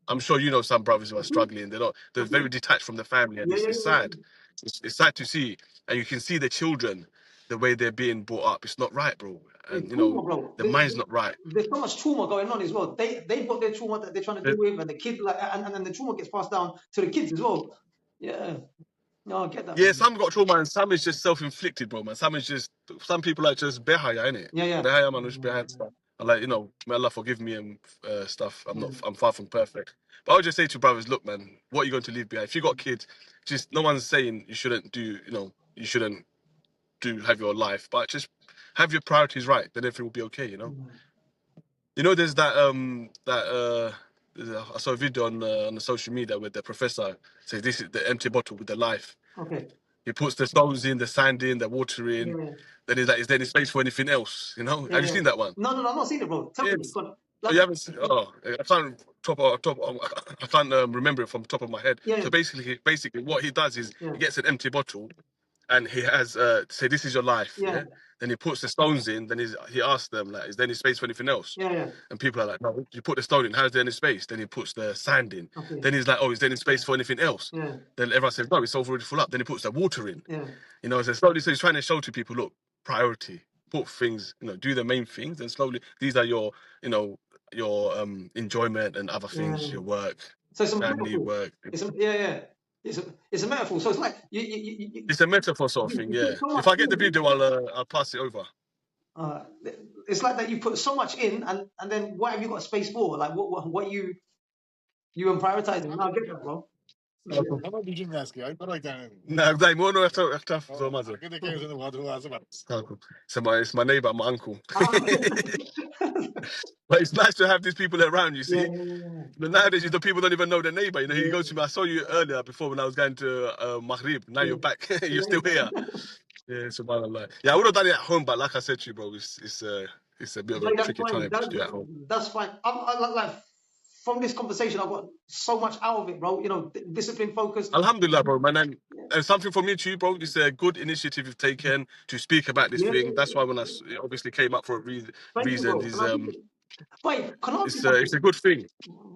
I'm sure you know some brothers who are struggling. They're very detached from the family, and it's sad. It's sad to see, and you can see the children, the way they're being brought up. It's not right, bro. And the mind's not right. There's so much trauma going on as well. They've got their trauma that they're trying to deal with, and the kid and then the trauma gets passed down to the kids as well. Yeah. No, I get that. Yeah, some got trauma and some is just self-inflicted, bro, man. Some people are just behaya, innit? Yeah. Behaya, man, which behind stuff. And like, may Allah forgive me and stuff. I'm far from perfect. But I would just say to brothers, look, man, what are you going to leave behind? If you got kids, just no one's saying you shouldn't do, you shouldn't have your life, but just have your priorities right, then everything will be okay, There's that I saw a video on the social media where the professor says this is the empty bottle with the life. Okay. He puts the stones in, the sand in, the water in. Yeah. Then he's like, is there any space for anything else? Have you seen that one? No, I've not seen it, bro. Tell me. You haven't seen? Oh, I can't I can't remember it from the top of my head. Yeah. So basically, what he does is he gets an empty bottle, and he has say this is your life. Yeah. Then he puts the stones in. Then he asks them like, is there any space for anything else? Yeah. And people are like, no. You put the stone in. How's there any space? Then he puts the sand in. Okay. Then he's like, oh, is there any space for anything else? Yeah. Then everyone says, no, it's already full up. Then he puts the water in. Yeah. So slowly, so he's trying to show to people, look, priority. Put things, do the main things, and slowly these are your, your enjoyment and other things, your work, so family, work. It's a metaphor. So it's like it's a metaphor sort of thing, yeah. If I get the video, I'll pass it over. It's like that you put so much in, and then what have you got space for? Like what you prioritizing? And I'll get that, bro. No, dai, no, after so much. It's my neighbor, my uncle. But it's nice to have these people around, you see. Yeah. But nowadays, the people don't even know their neighbor. He goes to me. I saw you earlier before when I was going to Maghrib. Now you're back. You're still here. Yeah, subhanallah. Yeah, I would have done it at home, but like I said to you, bro, it's a bit of a tricky time to do at home. That's fine. I like from this conversation, I've got so much out of it, bro. Discipline, focus. Alhamdulillah, bro, man. And something from me to you, bro. It's a good initiative you've taken to speak about this thing. That's why when I obviously came up for a reason. Wait, can I it's a good thing.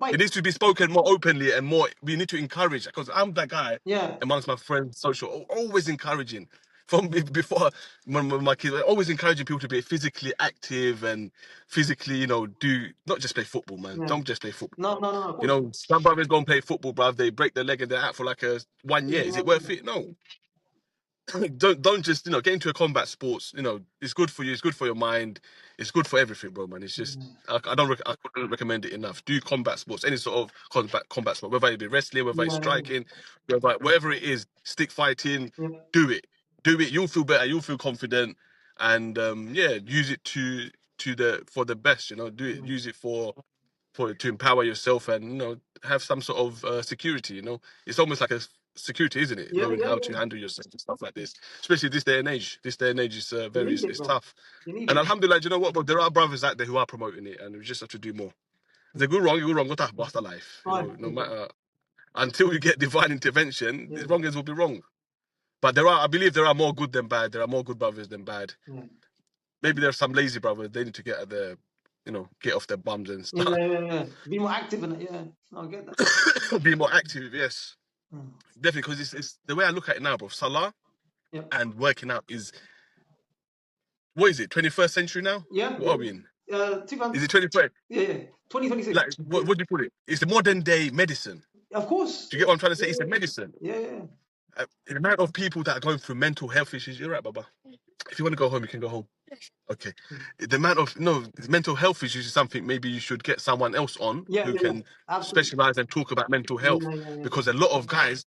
It needs to be spoken more openly and more. We need to encourage, because I'm that guy amongst my friends, social, always encouraging. From before my kids, always encouraging people to be physically active and physically, do not just play football, man. Yeah. Don't just play football. No. Some brothers go and play football, bruv. They break their leg and they're out for like 1 year. Is it worth it? No. Don't just get into a combat sports. It's good for you. It's good for your mind. It's good for everything, bro, man. It's just I couldn't recommend it enough. Do combat sports, any sort of combat sport, whether it be wrestling, whether it's striking, whatever it is, stick fighting. Do it. You'll feel better. You'll feel confident, and use it for the best. Do it. Use it to empower yourself and have some sort of security. It's almost like a security, isn't it? Knowing how to handle yourself and stuff like this, especially this day and age. This day and age is it's tough. And alhamdulillah, you know what? But there are brothers out there who are promoting it, and we just have to do more. If they go wrong, go to basta life. No matter until you get divine intervention, the wrongers will be wrong. But I believe there are more good than bad. There are more good brothers than bad. Maybe there are some lazy brothers. They need to get get off their bums and stuff. Yeah. Be more active in it. Yeah, I'll get that. Be more active, yes. Definitely, because it's the way I look at it now, bro. Salah and working out is, what is it? 21st century now? Yeah. What are we in? 2000. Is it 2020? Yeah. 2026. Like, what do you put it? It's the modern day medicine. Of course. Do you get what I'm trying to say? It's a medicine. Yeah. The amount of people that are going through mental health issues, you're right, Baba. If you want to go home, you can go home. Okay. The amount of mental health issues is something maybe you should get someone else on who can specialize and talk about mental health, because a lot of guys,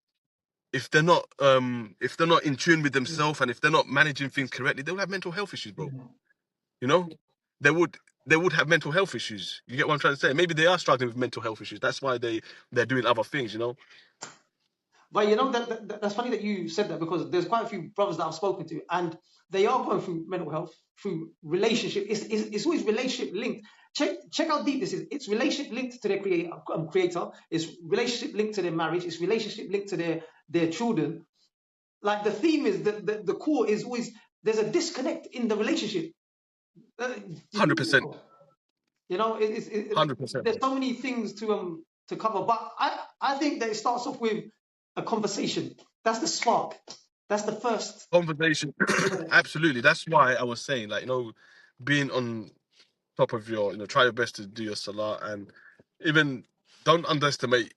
if they're not in tune with themselves and if they're not managing things correctly, they'll have mental health issues, bro. You know, they would have mental health issues. You get what I'm trying to say? Maybe they are struggling with mental health issues. That's why they're doing other things, you know. But you know that's funny that you said that, because there's quite a few brothers that I've spoken to, and they are going through mental health, through relationship. It's always relationship linked. Check how deep this is. It's relationship linked to their creator. It's relationship linked to their marriage. It's relationship linked to their children. Like the theme is the core is always there's a disconnect in the relationship. 100%. You know, 100%. there's so many things to cover, but I think that it starts off with a conversation. That's the spark. That's the first conversation. Absolutely. That's why I was saying, like, being on top of your, try your best to do your salah, and even don't underestimate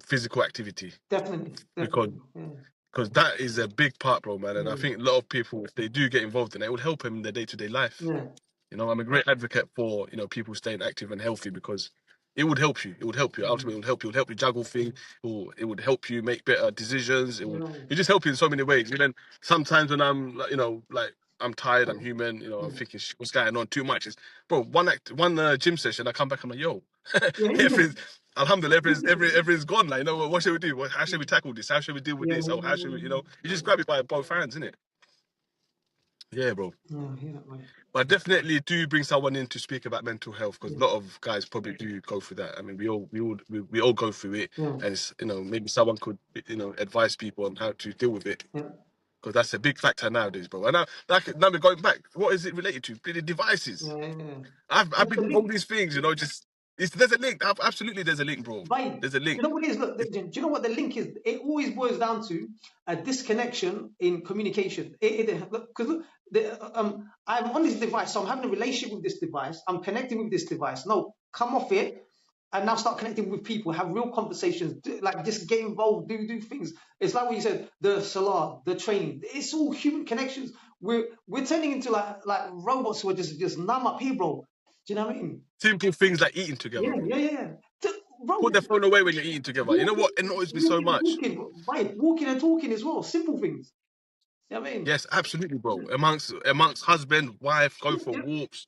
physical activity. Definitely. Because that is a big part, bro, man. And I think a lot of people, if they do get involved in it, it would help them in their day-to-day life. I'm a great advocate for people staying active and healthy, because it would help you. It would help you. Ultimately, it would help you. It would help you juggle things. It would help you make better decisions. It just help you in so many ways. And then sometimes when I'm, like I'm tired, I'm human. I'm thinking, what's going on? Too much. Bro, one gym session, I come back, I'm like, yo, alhamdulillah, everything's gone. Like, what should we do? How should we tackle this? How should we deal with this? How should we, you just grab it by both hands, innit? Yeah, bro. But I definitely do bring someone in to speak about mental health, because a lot of guys probably do go through that. I mean, we all go through it, and it's, maybe someone could advise people on how to deal with it, because that's a big factor nowadays, bro. And now we're going back. What is it related to? The devices. I've been all these things, there's a link. Absolutely, there's a link, bro. There's a link. You know what it is? Look, do you know what the link is? It always boils down to a disconnection in communication. Because I'm on this device, so I'm having a relationship with this device. I'm connecting with this device. No, come off it and now start connecting with people. Have real conversations. Just get involved. Do things. It's like what you said. The salah, the training. It's all human connections. We're turning into like robots who are just numb up here, bro. Do you know what I mean? Simple things like eating together. Yeah. Bro, put the phone away when you're eating together. You know what annoys me so much? Walking and talking as well. Simple things. You know what I mean? Yes, absolutely, bro. Amongst husband, wife, go for walks.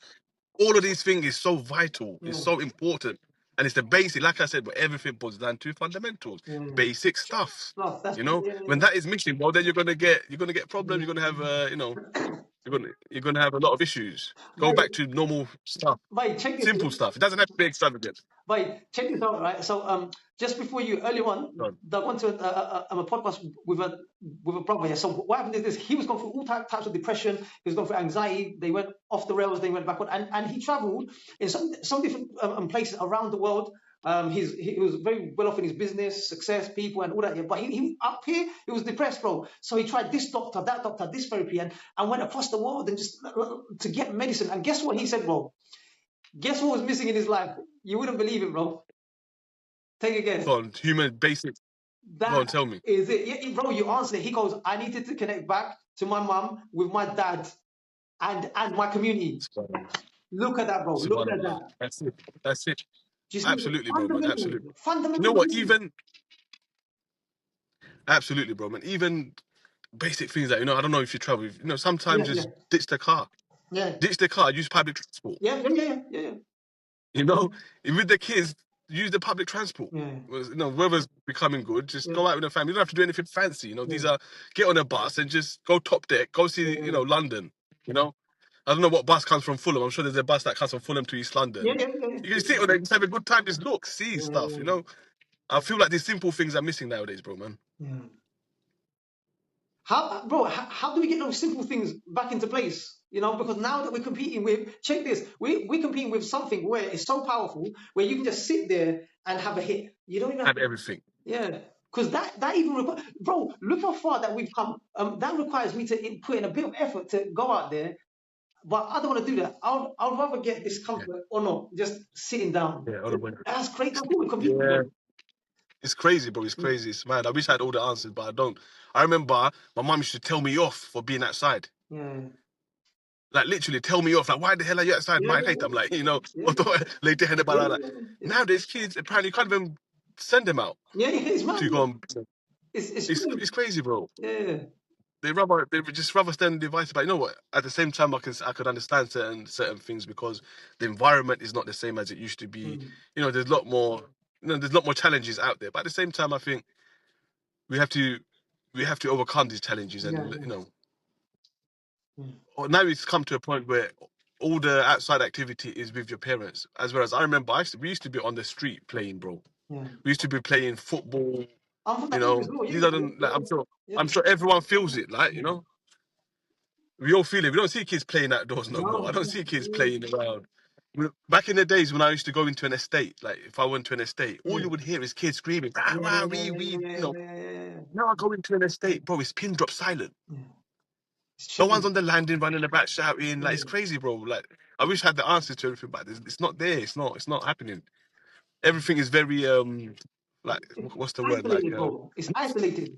All of these things is so vital. It's so important. And it's the basic, like I said, but everything boils down to fundamentals, basic stuff. When that is missing, well, then you're gonna get problems. You're gonna have, you're gonna have a lot of issues. Go back to normal stuff, simple stuff. It doesn't have to be extravagant. But check this out, right? So, just before you, earlier on, I went to a podcast with a brother. Yeah. So what happened is this: he was going through all types of depression. He was going through anxiety. They went off the rails. They went backward, and he travelled in some different places around the world. He was very well off in his business, success, people, and all that. Yeah. But he up here, he was depressed, bro. So he tried this doctor, that doctor, this therapy, and went across the world and just to get medicine. And guess what he said, bro? Guess what was missing in his life? You wouldn't believe it, bro. Take a guess. Human basics. Go on, tell me. Is it? Yeah, bro, you answered it. He goes, I needed to connect back to my mum with my dad and my community. Look at that, bro. Look at that. That's it. Absolutely, bro, man. Absolutely. Fundamental. You know what? Absolutely, bro, man. Even basic things that, I don't know if you travel, sometimes just ditch the car. Yeah. Ditch the car, use public transport. Yeah. With the kids, use the public transport. Yeah. Weather's becoming good, just go out with the family. You don't have to do anything fancy. These are, get on a bus and just go top deck, go see, London. I don't know what bus comes from Fulham. I'm sure there's a bus that comes from Fulham to East London. Yeah. You can sit on there, just have a good time, just look, see stuff, I feel like these simple things are missing nowadays, bro, man. Yeah. How do we get those simple things back into place? Because now that we're competing with, check this, we're competing with something where it's so powerful, where you can just sit there and have a hit. You don't even have everything. Yeah. Because that even bro, look how far that we've come. That requires me to put in a bit of effort to go out there, but I don't want to do that. I'd rather get discomfort or not, just sitting down. Yeah, that's great. That's what we're competing with. It's crazy, bro. It's crazy. It's mad. I wish I had all the answers, but I don't. I remember my mum used to tell me off for being outside. Yeah. like literally tell me off. Like, why the hell are you outside my gate? I'm like, nowadays kids apparently can't even send them out. It's mad. To go on. It's crazy, bro. Yeah. They just rather stand on the device. But you know what? At the same time, I could understand certain things because the environment is not the same as it used to be. You know, there's a lot more. There's a lot more challenges out there. But at the same time, I think we have to overcome these challenges, and now it's come to a point where all the outside activity is with your parents. As well as I remember, we used to be on the street playing, bro. Yeah. We used to be playing football. You know, these are I'm sure everyone feels it. Like, you know, we all feel it. We don't see kids playing outdoors no more. I don't see kids playing around. Back in the days when I used to go into an estate, like if I went to an estate, all you would hear is kids screaming, you know. Now I go into an estate, bro, it's pin drop silent. No one's on the landing running about shouting. Like, it's crazy, bro. Like, I wish I had the answers to everything, but it's not there. It's not happening. Everything is very like, what's the word? Like, it's isolated.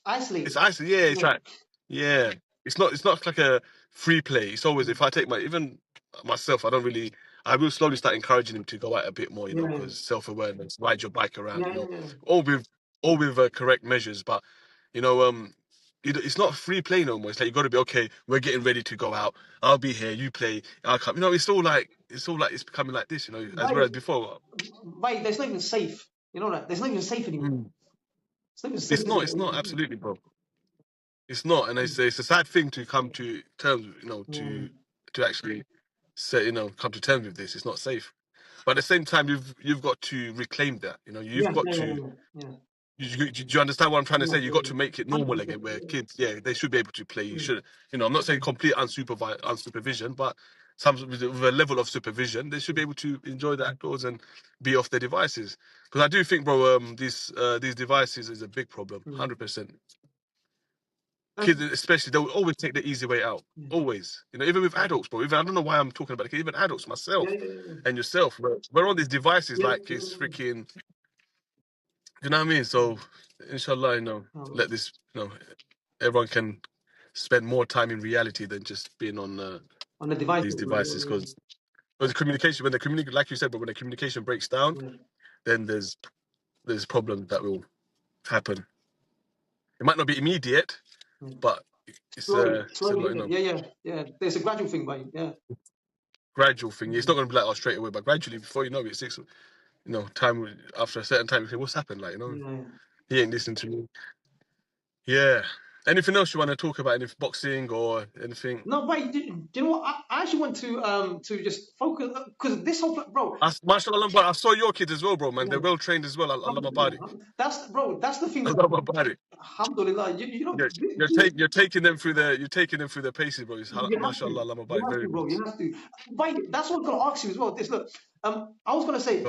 It's isolated. Yeah, it's like, yeah. It's not like a free play. It's always, if I take even myself, I will slowly start encouraging him to go out a bit more, you know, because self-awareness, ride your bike around, you know, all with correct measures. But, you know, it's not free play no more. It's like, you got to be, okay, we're getting ready to go out. I'll be here, you play, I'll come. You know, it's all like it's becoming like this, you know, as well as before. Right, there's not even safe. You know that? There's not even safe anymore. It's not, absolutely, bro. It's not, and it's a sad thing to come to terms, you know, to actually say, you know, come to terms with this. It's not safe, but at the same time, you've got to reclaim that. You know, you've got to. Do you understand what I'm trying to say? You've got to make it normal again, where kids, they should be able to play. You should, you know, I'm not saying complete unsupervision, but with a level of supervision, they should be able to enjoy the outdoors and be off their devices. Because I do think, bro, these devices is a big problem, 100%. Kids, especially, they'll always take the easy way out. Always, you know, even with adults, bro. Even I don't know why I'm talking about it. Even adults, myself, and yourself, we're on these devices like it's freaking. You know what I mean? So, inshallah, you know, let this, you know, everyone can spend more time in reality than just being on the these devices. Because the communication, like you said, but when the communication breaks down, then there's problems that will happen. It might not be immediate, but it's slowly, you know, there's a gradual thing, but gradual thing. It's not going to be like straight away, but gradually, before you know it, you know, time after a certain time, you say, what's happened? Like, you know, he ain't listening to me. Yeah. Anything else you want to talk about? Any boxing or anything? No, but do you know what? I actually want to just focus, because this whole, bro. Mashallah, I saw your kids as well, bro, man. They're well trained as well. I love my body. That's the thing. I love my body. Alhamdulillah, you know, you're taking them through the paces, bro. Mashallah, I love my body. Very bro, you have to. But that's what I'm gonna ask you as well. Look, I was gonna say,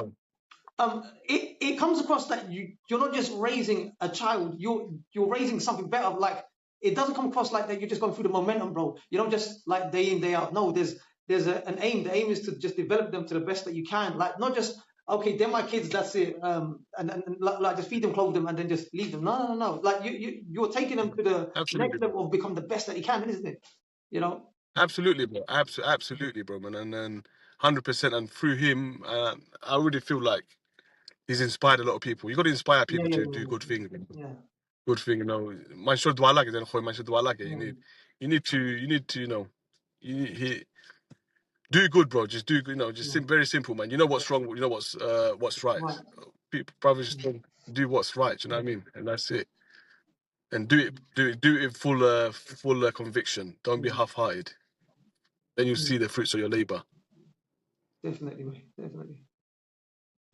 it comes across that you're not just raising a child, you're raising something better. Like, it doesn't come across like that you're just going through the momentum, bro. You don't just like day in, day out. No, there's an aim. The aim is to just develop them to the best that you can. Like, not just, okay, they're my kids, that's it. And like just feed them, clothe them, and then just leave them. No. Like, you're taking them to the next level of become the best that you can, isn't it? You know. Absolutely, bro. Absolutely, bro, man. And then 100%. And through him, I really feel like he's inspired a lot of people. You got to inspire people to do good things. Good thing, you know. Man should do like it, then man should do like it. You need to, you know, do good, bro. Just do, you know, just very simple, man. You know what's wrong. You know what's right. People, brothers, just do what's right. You know what I mean? And that's it. And do it full conviction. Don't be half-hearted. Then you'll see the fruits of your labor. Definitely, mate. Definitely.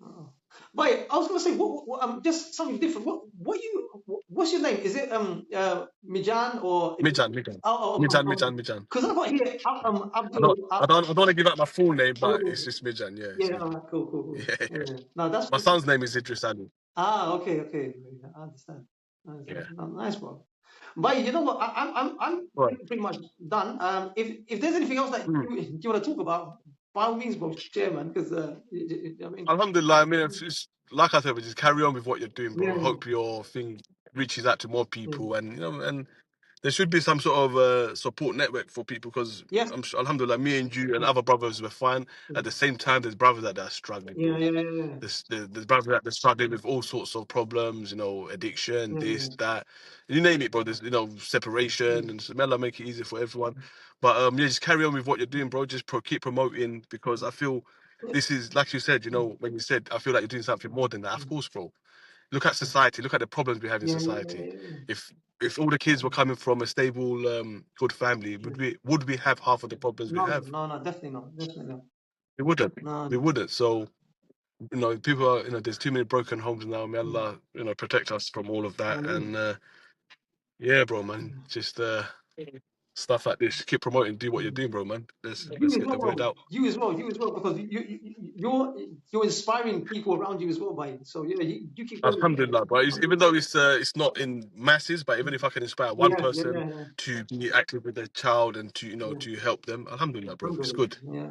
Oh. But I was gonna say, what just something different. What's your name? Is it Mijan or Mijan? Mijan. Because I got here Abdul. I don't want to give out my full name, but it's just Mijan. Yeah. Cool. Yeah. No, that's my son's name is Idris Ali. Okay. I understand. Yeah. No, nice, bro. But you know what? I'm pretty much done. If there's anything else that you want to talk about, by all means, bro, chairman. Because I mean, Alhamdulillah. I mean, it's like I said, just carry on with what you're doing, bro. I hope your thing reaches out to more people, and you know, and there should be some sort of support network for people, because Yes. I'm sure, alhamdulillah, me and you and other brothers were fine. At the same time, there's brothers that are struggling, bro. There's brothers that are struggling with all sorts of problems, you know, addiction, this, that, you name it, bro. There's, you know, separation, and so may Allah make it easy for everyone. But yeah, just carry on with what you're doing, bro. Just keep promoting, because I feel this is, like you said, you know, when you said, I feel like you're doing something more than that. Of course, bro. Look at society. Look at the problems we have in society. If all the kids were coming from a stable, good family, would we have half of the problems we have? No, definitely not. Definitely not. We wouldn't. No. We wouldn't. So, you know, people are, you know, there's too many broken homes now. May Allah, you know, protect us from all of that. And yeah, bro, man, just stuff like this. Keep promoting. Do what you're doing, bro, man. Let's get the word out. You as well, because you're inspiring people around you as well, by it. So yeah, you keep going. Alhamdulillah, but even though it's not in masses, but even if I can inspire one person to be active with their child and to, you know, to help them, alhamdulillah, bro, it's good. Yeah.